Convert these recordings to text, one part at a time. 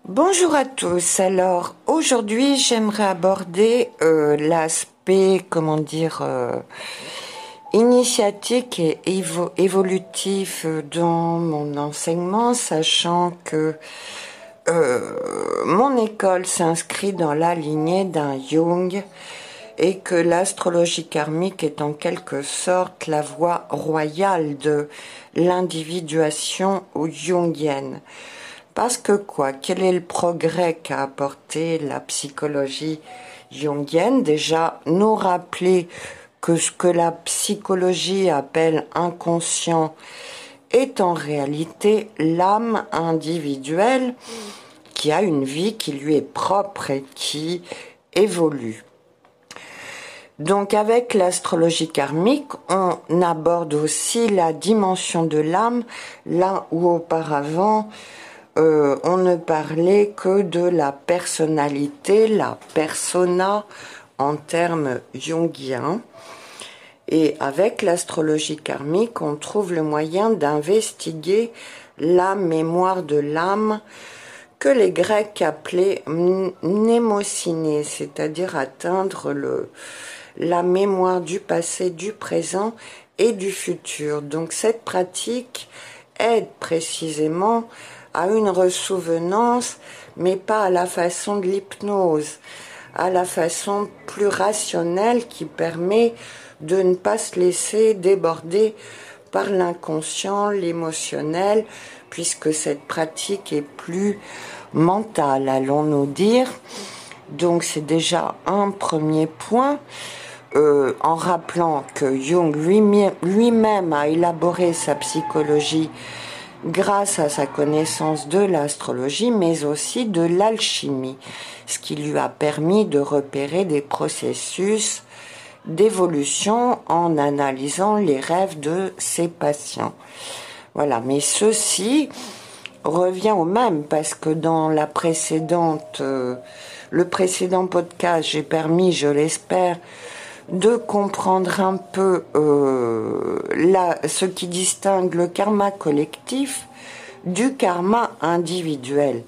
Bonjour à tous. Alors aujourd'hui, j'aimerais aborder l'aspect, initiatique et évolutif dans mon enseignement, sachant que mon école s'inscrit dans la lignée d'un Jung et que l'astrologie karmique est en quelque sorte la voie royale de l'individuation jungienne. Parce que quoi? Quel est le progrès qu'a apporté la psychologie jungienne? Déjà, nous rappeler que ce que la psychologie appelle inconscient est en réalité l'âme individuelle qui a une vie qui lui est propre et qui évolue. Donc avec l'astrologie karmique, on aborde aussi la dimension de l'âme, là où auparavant on ne parlait que de la personnalité, la persona en termes jungiens. Et avec l'astrologie karmique, on trouve le moyen d'investiguer la mémoire de l'âme que les Grecs appelaient mnémosyné, c'est-à-dire atteindre la mémoire du passé, du présent et du futur. Donc cette pratique aide précisément à une ressouvenance, mais pas à la façon de l'hypnose, à la façon plus rationnelle qui permet de ne pas se laisser déborder par l'inconscient, l'émotionnel, puisque cette pratique est plus mentale, allons-nous dire. Donc c'est déjà un premier point, en rappelant que Jung lui-même a élaboré sa psychologie grâce à sa connaissance de l'astrologie, mais aussi de l'alchimie, ce qui lui a permis de repérer des processus d'évolution en analysant les rêves de ses patients. Voilà, mais ceci revient au même, parce que dans le précédent podcast, j'ai permis, je l'espère, de comprendre un peu ce qui distingue le karma collectif du karma individuel.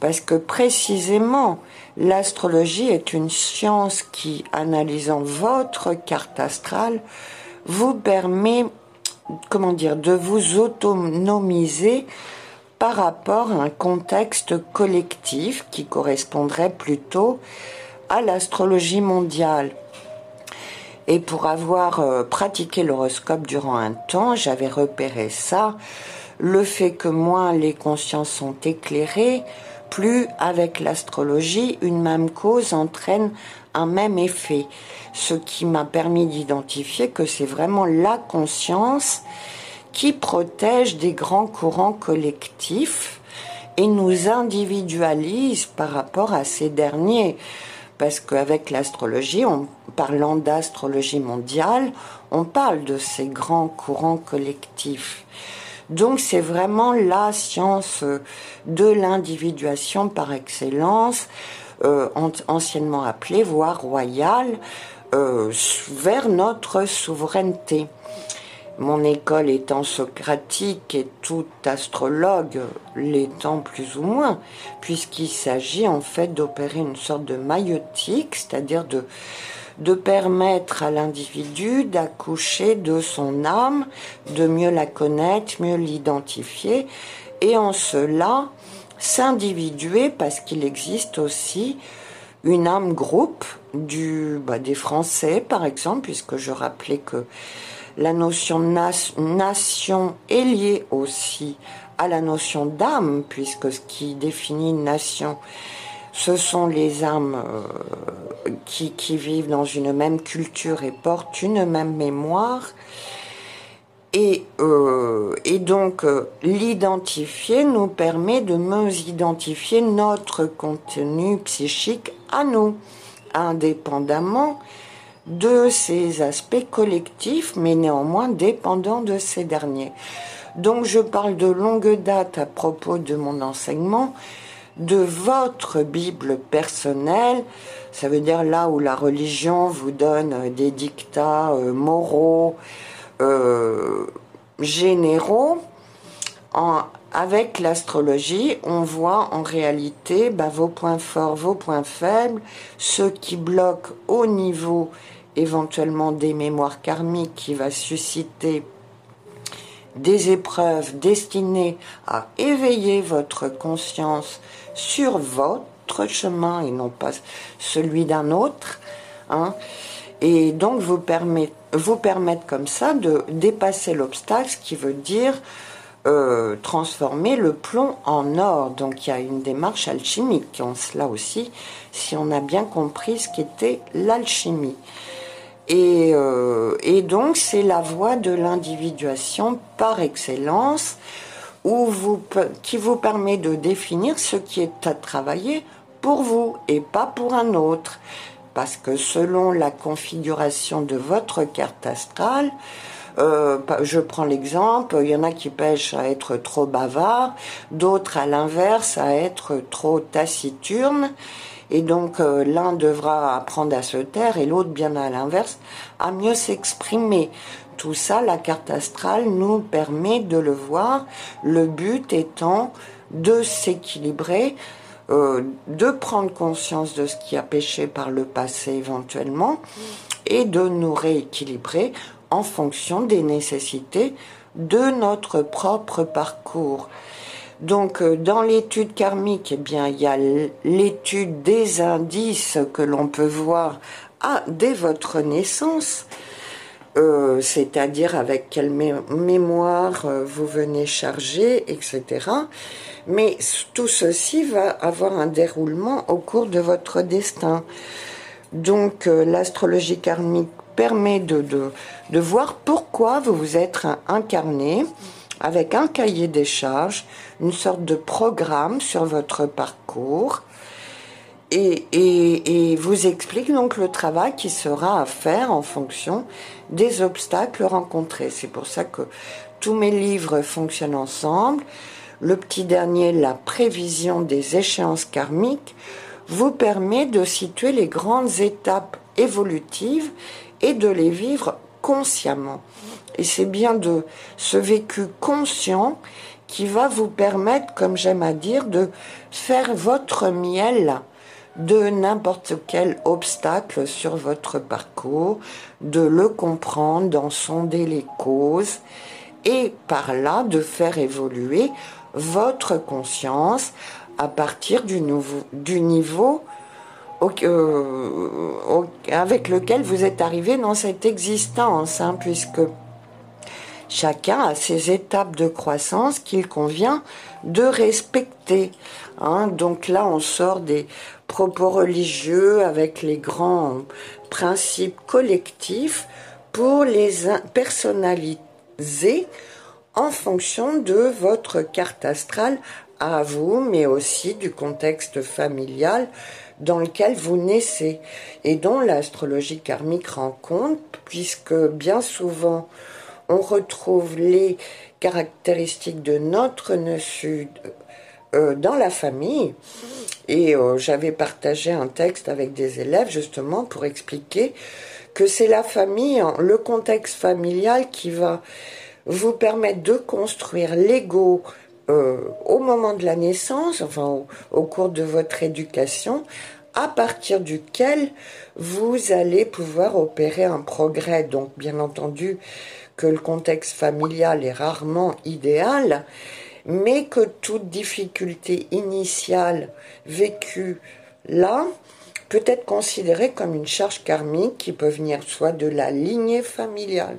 Parce que précisément, l'astrologie est une science qui, analysant votre carte astrale, vous permet, de vous autonomiser par rapport à un contexte collectif qui correspondrait plutôt à l'astrologie mondiale. Et pour avoir pratiqué l'horoscope durant un temps, j'avais repéré ça, le fait que moins les consciences sont éclairées, plus avec l'astrologie, une même cause entraîne un même effet. Ce qui m'a permis d'identifier que c'est vraiment la conscience qui protège des grands courants collectifs et nous individualise par rapport à ces derniers. Parce qu'avec l'astrologie, parlant d'astrologie mondiale, on parle de ces grands courants collectifs. Donc c'est vraiment la science de l'individuation par excellence, anciennement appelée voie royale, vers notre souveraineté. Mon école étant socratique et tout astrologue l'étant plus ou moins, puisqu'il s'agit en fait d'opérer une sorte de maïeutique, c'est-à-dire de permettre à l'individu d'accoucher de son âme, de mieux la connaître, mieux l'identifier, et en cela s'individuer, parce qu'il existe aussi une âme groupe des Français par exemple, puisque je rappelais que la notion de nation est liée aussi à la notion d'âme, puisque ce qui définit une nation, ce sont les âmes qui vivent dans une même culture et portent une même mémoire. Et donc, l'identifier nous permet de mieux identifier notre contenu psychique à nous, indépendamment de ces aspects collectifs, mais néanmoins dépendants de ces derniers. Donc je parle de longue date à propos de mon enseignement, de votre Bible personnelle, ça veut dire là où la religion vous donne des dictats moraux, généraux, Avec l'astrologie, on voit en réalité vos points forts, vos points faibles, ceux qui bloquent au niveau éventuellement des mémoires karmiques qui va susciter des épreuves destinées à éveiller votre conscience sur votre chemin et non pas celui d'un autre, hein, et donc vous permettre comme ça de dépasser l'obstacle, ce qui veut dire transformer le plomb en or. Donc il y a une démarche alchimique en cela aussi, si on a bien compris ce qu'était l'alchimie. Et donc c'est la voie de l'individuation par excellence, qui vous permet de définir ce qui est à travailler pour vous et pas pour un autre. Parce que selon la configuration de votre carte astrale, je prends l'exemple, il y en a qui pêchent à être trop bavards, d'autres à l'inverse à être trop taciturnes, et donc l'un devra apprendre à se taire et l'autre, bien à l'inverse, à mieux s'exprimer. Tout ça, la carte astrale nous permet de le voir, le but étant de s'équilibrer, de prendre conscience de ce qui a péché par le passé éventuellement, et de nous rééquilibrer en fonction des nécessités de notre propre parcours. Donc, dans l'étude karmique, eh bien, il y a l'étude des indices que l'on peut voir dès votre naissance, c'est-à-dire avec quelle mémoire vous venez charger, etc. Mais tout ceci va avoir un déroulement au cours de votre destin. Donc, l'astrologie karmique permet de voir pourquoi vous vous êtes incarné avec un cahier des charges, une sorte de programme sur votre parcours et vous explique donc le travail qui sera à faire en fonction des obstacles rencontrés. C'est pour ça que tous mes livres fonctionnent ensemble. Le petit dernier, la prévision des échéances karmiques, vous permet de situer les grandes étapes évolutives et de les vivre consciemment. Et c'est bien de ce vécu conscient qui va vous permettre, comme j'aime à dire, de faire votre miel de n'importe quel obstacle sur votre parcours, de le comprendre, d'en sonder les causes et par là de faire évoluer votre conscience à partir du niveau avec lequel vous êtes arrivé dans cette existence, hein, puisque chacun a ses étapes de croissance qu'il convient de respecter. Hein. Donc là, on sort des propos religieux avec les grands principes collectifs pour les personnaliser en fonction de votre carte astrale à vous, mais aussi du contexte familial dans lequel vous naissez et dont l'astrologie karmique rend compte, puisque bien souvent on retrouve les caractéristiques de notre nœud sud dans la famille. Et j'avais partagé un texte avec des élèves justement pour expliquer que c'est la famille, le contexte familial qui va vous permettre de construire l'ego au moment de la naissance, enfin au cours de votre éducation, à partir duquel vous allez pouvoir opérer un progrès. Donc bien entendu que le contexte familial est rarement idéal, mais que toute difficulté initiale vécue là peut être considérée comme une charge karmique qui peut venir soit de la lignée familiale,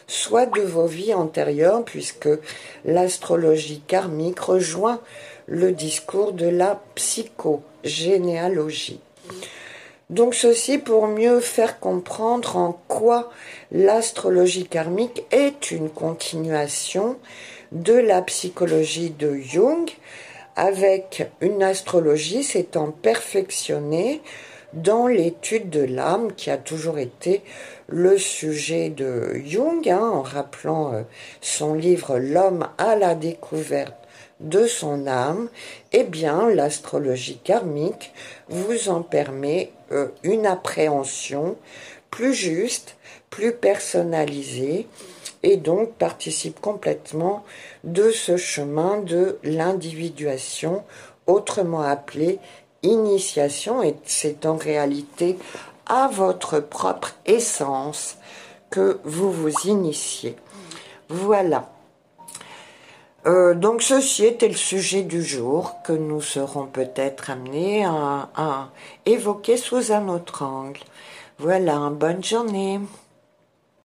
soit de vos vies antérieures, puisque l'astrologie karmique rejoint le discours de la psychogénéalogie. Donc ceci pour mieux faire comprendre en quoi l'astrologie karmique est une continuation de la psychologie de Jung, avec une astrologie s'étant perfectionnée dans l'étude de l'âme, qui a toujours été le sujet de Jung, en rappelant son livre « L'homme à la découverte de son âme », eh bien l'astrologie karmique vous en permet une appréhension plus juste, plus personnalisé et donc participe complètement de ce chemin de l'individuation, autrement appelé initiation, et c'est en réalité à votre propre essence que vous vous initiez. Voilà. Donc ceci était le sujet du jour que nous serons peut-être amenés à évoquer sous un autre angle. Voilà, bonne journée.